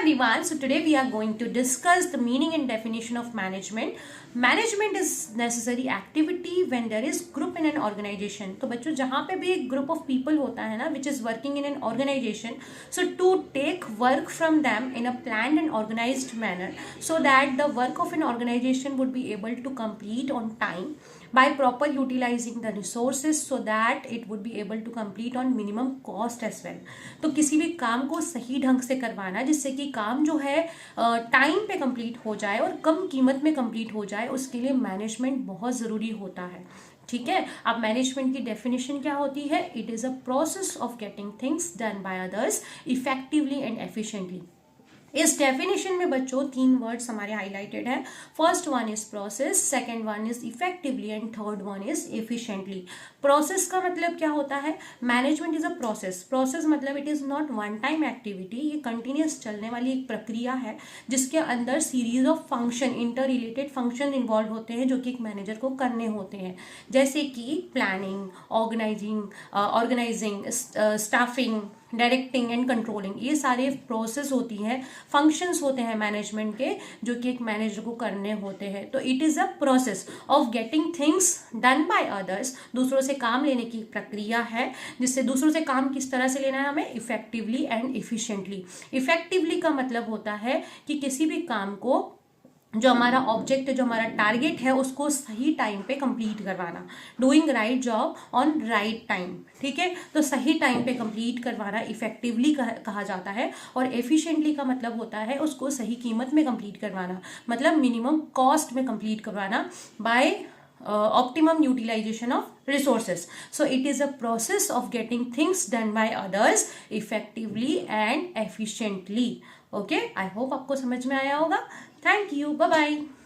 everyone, so today we are going to discuss the meaning and definition of management. Management is necessary activity when there is group in an organization. तो बच्चों जहाँ पे भी एक group of people होता है ना which is working in an organization, so to take work from them in a planned and organized manner so that the work of an organization would be able to complete on time by proper utilizing the resources so that it would be able to complete on minimum cost as well. तो किसी भी काम को सही ढंग से करवाना जिससे कि काम जो है टाइम पे कंप्लीट हो जाए और कम कीमत में कंप्लीट हो जाए, उसके लिए मैनेजमेंट बहुत ज़रूरी होता है. ठीक है. अब मैनेजमेंट की डेफिनेशन क्या होती है? It is a process of getting things done by others effectively and efficiently. इस डेफिनेशन में बच्चों 3 वर्ड्स हमारे हाईलाइटेड हैं. First one is process, second one is effectively and third one is efficiently. Process का मतलब क्या होता है? Management is a process. Process मतलब it is not one time activity. ये कंटिन्यूस चलने वाली एक प्रक्रिया है जिसके अंदर series of function, inter related function involve होते हैं जो कि एक मैनेजर को करने होते हैं, जैसे कि planning, organizing, staffing, directing and controlling. ये सारे प्रोसेस होती हैं, फंक्शंस होते हैं मैनेजमेंट के जो कि एक मैनेजर को करने होते हैं. तो it is a process of getting things done by others. दूसरों से काम लेने की प्रक्रिया है जिससे दूसरों से काम किस तरह से लेना है हमें? Effectively and efficiently. इफेक्टिवली का मतलब होता है कि किसी भी काम को, जो हमारा ऑब्जेक्ट है, जो हमारा टारगेट है, उसको सही टाइम पे कंप्लीट करवाना. Doing right job on right time. ठीक है. तो सही टाइम पे कंप्लीट करवाना इफेक्टिवली कहा जाता है. और एफिशिएंटली का मतलब होता है उसको सही कीमत में कंप्लीट करवाना, मतलब मिनिमम कॉस्ट में कंप्लीट करवाना bye optimum utilization of resources. So it is a process of getting things done by others effectively and efficiently. Okay, I hope आपको समझ में आया होगा. Thank you. Bye bye.